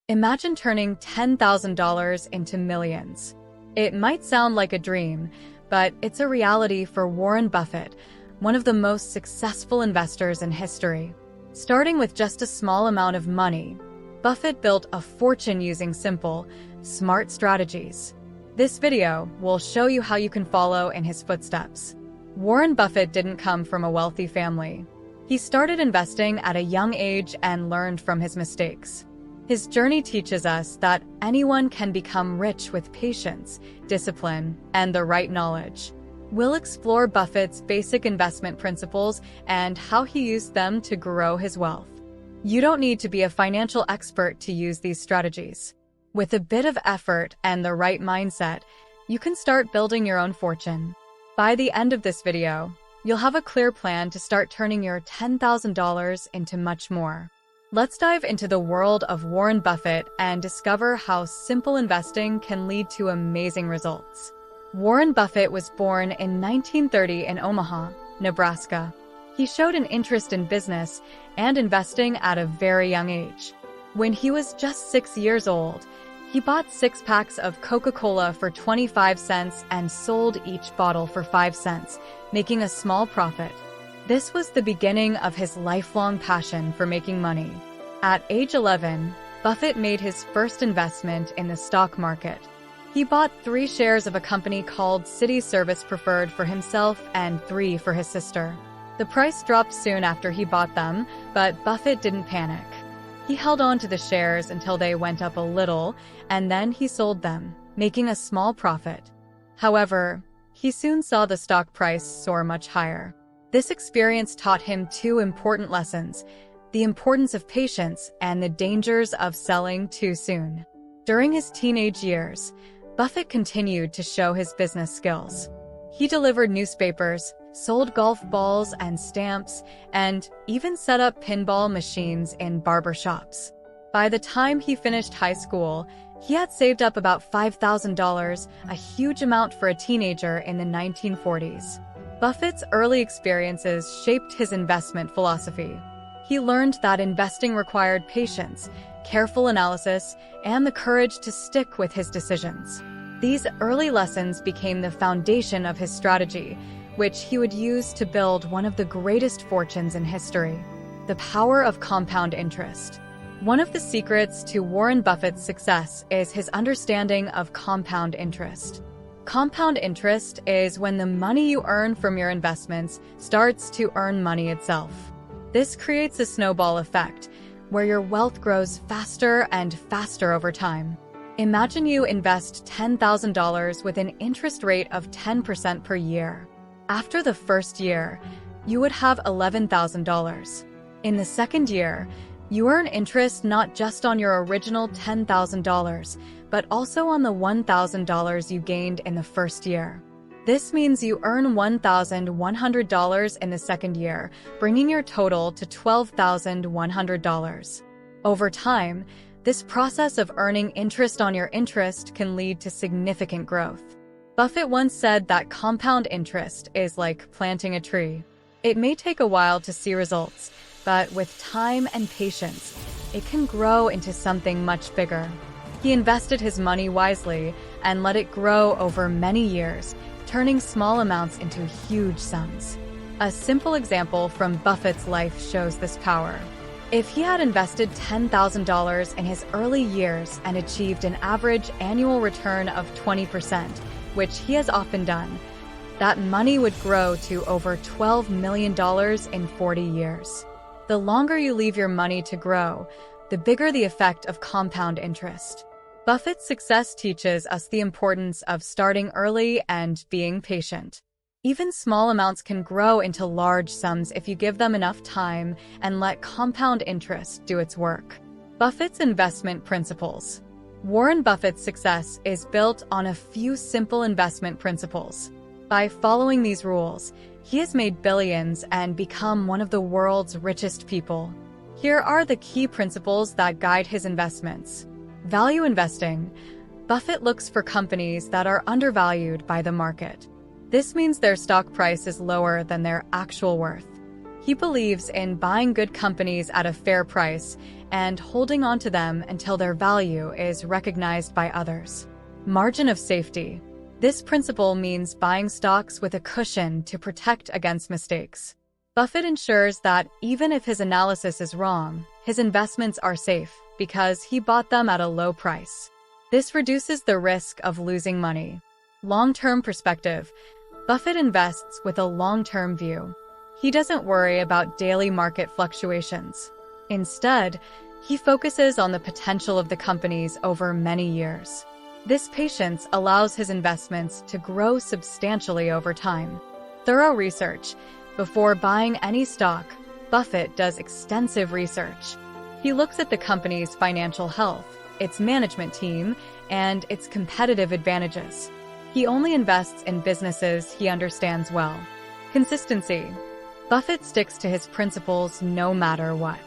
Imagine turning $10,000 into millions. It might sound like a dream, but it's a reality for Warren Buffett, one of the most successful investors in history. Starting with just a small amount of money, Buffett built a fortune using simple, smart strategies. This video will show you how you can follow in his footsteps. Warren Buffett didn't come from a wealthy family. He started investing at a young age and learned from his mistakes. His journey teaches us that anyone can become rich with patience, discipline, and the right knowledge. We'll explore Buffett's basic investment principles and how he used them to grow his wealth. You don't need to be a financial expert to use these strategies. With a bit of effort and the right mindset, you can start building your own fortune. By the end of this video, you'll have a clear plan to start turning your $10,000 into much more. Let's dive into the world of Warren Buffett and discover how simple investing can lead to amazing results. Warren Buffett was born in 1930 in Omaha, Nebraska. He showed an interest in business and investing at a very young age. When he was just 6 years old, he bought 6 packs of Coca-Cola for 25 cents and sold each bottle for 5 cents, making a small profit. This was the beginning of his lifelong passion for making money. At age 11, Buffett made his first investment in the stock market. He bought 3 shares of a company called City Service Preferred for himself and 3 for his sister. The price dropped soon after he bought them, but Buffett didn't panic. He held on to the shares until they went up a little, and then he sold them, making a small profit. However, he soon saw the stock price soar much higher. This experience taught him 2 important lessons: the importance of patience and the dangers of selling too soon. During his teenage years, Buffett continued to show his business skills. He delivered newspapers, sold golf balls and stamps, and even set up pinball machines in barber shops. By the time he finished high school, he had saved up about $5,000, a huge amount for a teenager in the 1940s. Buffett's early experiences shaped his investment philosophy. He learned that investing required patience, careful analysis, and the courage to stick with his decisions. These early lessons became the foundation of his strategy, which he would use to build one of the greatest fortunes in history: the power of compound interest. One of the secrets to Warren Buffett's success is his understanding of compound interest. Compound interest is when the money you earn from your investments starts to earn money itself. This creates a snowball effect, where your wealth grows faster and faster over time. Imagine you invest $10,000 with an interest rate of 10% per year. After the first year, you would have $11,000. In the second year, you earn interest not just on your original $10,000, but also on the $1,000 you gained in the first year. This means you earn $1,100 in the second year, bringing your total to $12,100. Over time, this process of earning interest on your interest can lead to significant growth. Buffett once said that compound interest is like planting a tree. It may take a while to see results, but with time and patience, it can grow into something much bigger. He invested his money wisely and let it grow over many years, turning small amounts into huge sums. A simple example from Buffett's life shows this power. If he had invested $10,000 in his early years and achieved an average annual return of 20%, which he has often done, that money would grow to over $12 million in 40 years. The longer you leave your money to grow, the bigger the effect of compound interest. Buffett's success teaches us the importance of starting early and being patient. Even small amounts can grow into large sums if you give them enough time and let compound interest do its work. Buffett's investment principles. Warren Buffett's success is built on a few simple investment principles. By following these rules, he has made billions and become one of the world's richest people. Here are the key principles that guide his investments. Value investing. Buffett looks for companies that are undervalued by the market. This means their stock price is lower than their actual worth. He believes in buying good companies at a fair price and holding on to them until their value is recognized by others. Margin of safety. This principle means buying stocks with a cushion to protect against mistakes. Buffett ensures that even if his analysis is wrong, his investments are safe because he bought them at a low price. This reduces the risk of losing money. Long-term perspective. Buffett invests with a long-term view. He doesn't worry about daily market fluctuations. Instead, he focuses on the potential of the companies over many years. This patience allows his investments to grow substantially over time. Thorough research. Before buying any stock, Buffett does extensive research. He looks at the company's financial health, its management team, and its competitive advantages. He only invests in businesses he understands well. Consistency. Buffett sticks to his principles no matter what.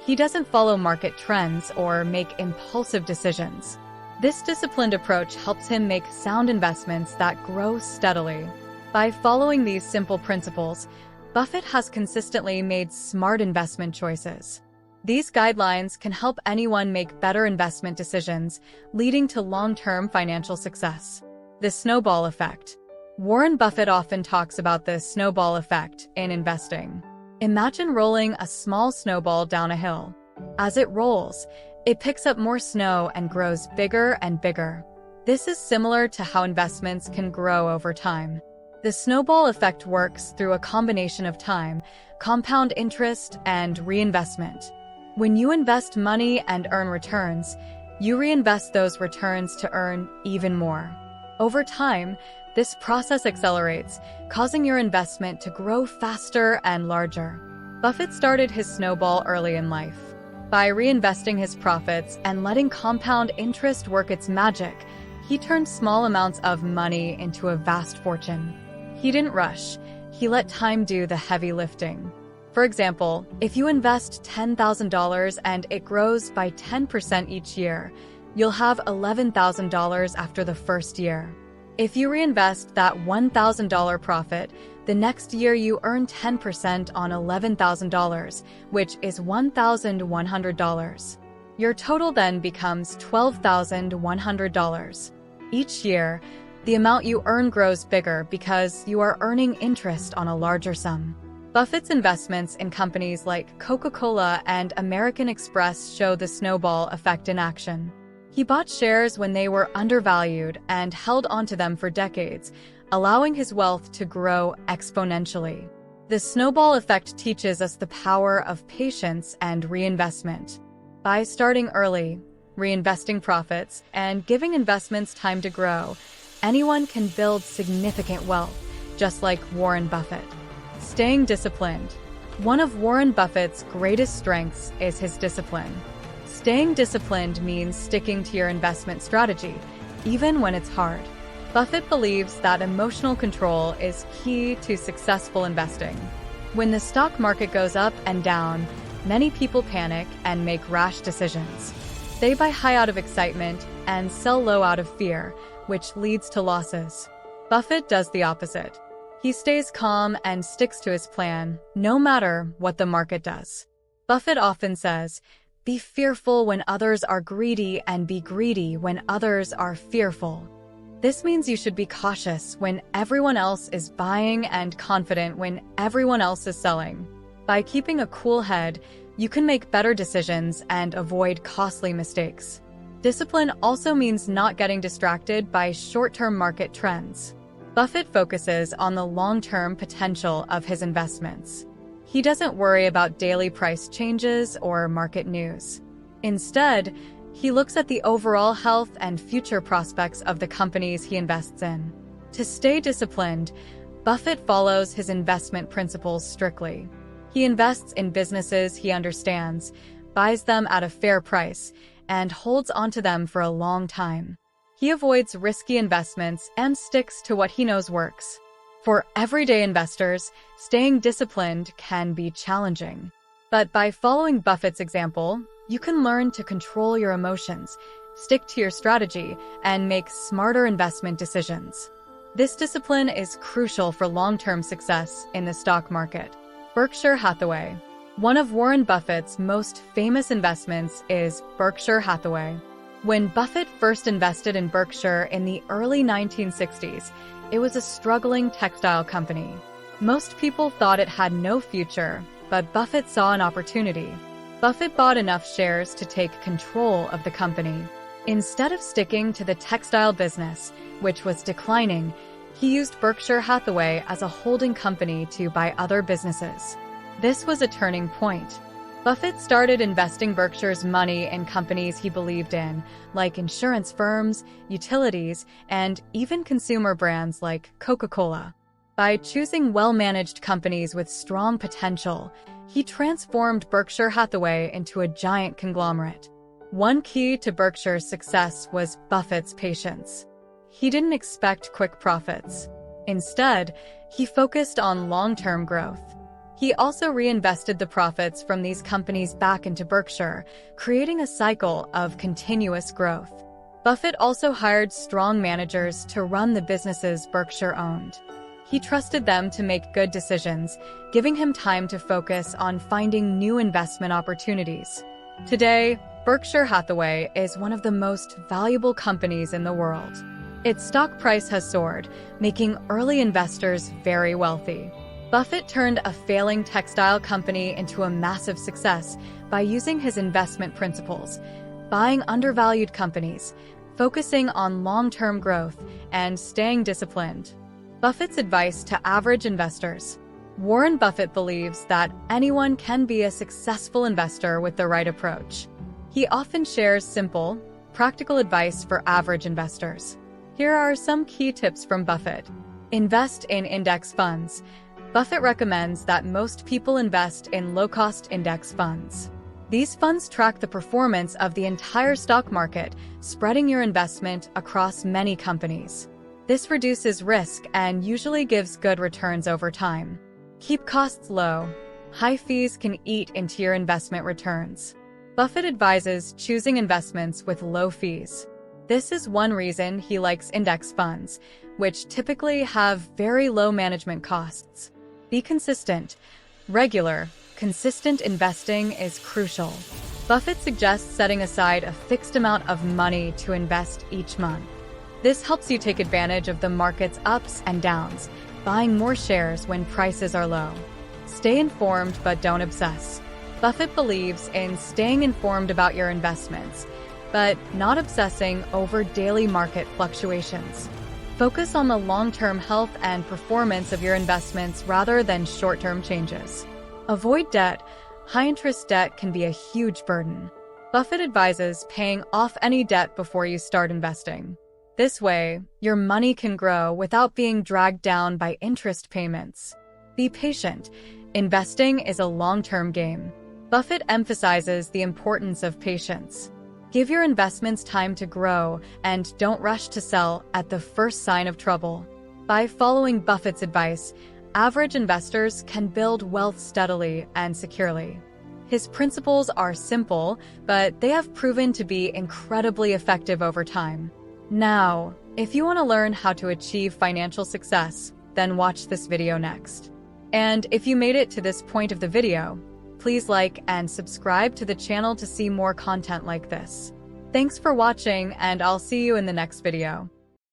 He doesn't follow market trends or make impulsive decisions. This disciplined approach helps him make sound investments that grow steadily. By following these simple principles, Buffett has consistently made smart investment choices. These guidelines can help anyone make better investment decisions, leading to long-term financial success. The snowball effect. Warren Buffett often talks about the snowball effect in investing. Imagine rolling a small snowball down a hill. As it rolls, it picks up more snow and grows bigger and bigger. This is similar to how investments can grow over time. The snowball effect works through a combination of time, compound interest, and reinvestment. When you invest money and earn returns, you reinvest those returns to earn even more. Over time, this process accelerates, causing your investment to grow faster and larger. Buffett started his snowball early in life. By reinvesting his profits and letting compound interest work its magic, he turned small amounts of money into a vast fortune. He didn't rush. He let time do the heavy lifting. For example, if you invest $10,000 and it grows by 10% each year, you'll have $11,000 after the first year. If you reinvest that $1,000 profit, the next year you earn 10% on $11,000, which is $1,100. Your total then becomes $12,100. Each year, the amount you earn grows bigger because you are earning interest on a larger sum. Buffett's investments in companies like Coca-Cola and American Express show the snowball effect in action. He bought shares when they were undervalued and held onto them for decades, allowing his wealth to grow exponentially. The snowball effect teaches us the power of patience and reinvestment. By starting early, reinvesting profits, and giving investments time to grow, anyone can build significant wealth, just like Warren Buffett. Staying disciplined. One of Warren Buffett's greatest strengths is his discipline. Staying disciplined means sticking to your investment strategy, even when it's hard. Buffett believes that emotional control is key to successful investing. When the stock market goes up and down, many people panic and make rash decisions. They buy high out of excitement and sell low out of fear, which leads to losses. Buffett does the opposite. He stays calm and sticks to his plan, no matter what the market does. Buffett often says, "Be fearful when others are greedy and be greedy when others are fearful." This means you should be cautious when everyone else is buying and confident when everyone else is selling. By keeping a cool head, you can make better decisions and avoid costly mistakes. Discipline also means not getting distracted by short-term market trends. Buffett focuses on the long-term potential of his investments. He doesn't worry about daily price changes or market news. Instead, he looks at the overall health and future prospects of the companies he invests in. To stay disciplined, Buffett follows his investment principles strictly. He invests in businesses he understands, buys them at a fair price, and holds onto them for a long time. He avoids risky investments and sticks to what he knows works. For everyday investors, staying disciplined can be challenging. But by following Buffett's example, you can learn to control your emotions, stick to your strategy, and make smarter investment decisions. This discipline is crucial for long-term success in the stock market. Berkshire Hathaway. One of Warren Buffett's most famous investments is Berkshire Hathaway. When Buffett first invested in Berkshire in the early 1960s, it was a struggling textile company. Most people thought it had no future, but Buffett saw an opportunity. Buffett bought enough shares to take control of the company. Instead of sticking to the textile business, which was declining, he used Berkshire Hathaway as a holding company to buy other businesses. This was a turning point. Buffett started investing Berkshire's money in companies he believed in, like insurance firms, utilities, and even consumer brands like Coca-Cola. By choosing well-managed companies with strong potential, he transformed Berkshire Hathaway into a giant conglomerate. One key to Berkshire's success was Buffett's patience. He didn't expect quick profits. Instead, he focused on long-term growth. He also reinvested the profits from these companies back into Berkshire, creating a cycle of continuous growth. Buffett also hired strong managers to run the businesses Berkshire owned. He trusted them to make good decisions, giving him time to focus on finding new investment opportunities. Today, Berkshire Hathaway is one of the most valuable companies in the world. Its stock price has soared, making early investors very wealthy. Buffett turned a failing textile company into a massive success by using his investment principles, buying undervalued companies, focusing on long-term growth, and staying disciplined. Buffett's advice to average investors. Warren Buffett believes that anyone can be a successful investor with the right approach. He often shares simple, practical advice for average investors. Here are some key tips from Buffett. Invest in index funds. Buffett recommends that most people invest in low-cost index funds. These funds track the performance of the entire stock market, spreading your investment across many companies. This reduces risk and usually gives good returns over time. Keep costs low. High fees can eat into your investment returns. Buffett advises choosing investments with low fees. This is one reason he likes index funds, which typically have very low management costs. Be consistent. Regular, consistent investing is crucial. Buffett suggests setting aside a fixed amount of money to invest each month. This helps you take advantage of the market's ups and downs, buying more shares when prices are low. Stay informed but don't obsess. Buffett believes in staying informed about your investments, but not obsessing over daily market fluctuations. Focus on the long-term health and performance of your investments rather than short-term changes. Avoid debt. High-interest debt can be a huge burden. Buffett advises paying off any debt before you start investing. This way, your money can grow without being dragged down by interest payments. Be patient. Investing is a long-term game. Buffett emphasizes the importance of patience. Give your investments time to grow and don't rush to sell at the first sign of trouble. By following Buffett's advice, average investors can build wealth steadily and securely. His principles are simple, but they have proven to be incredibly effective over time. Now, if you want to learn how to achieve financial success, then watch this video next. And if you made it to this point of the video, please like and subscribe to the channel to see more content like this. Thanks for watching, and I'll see you in the next video.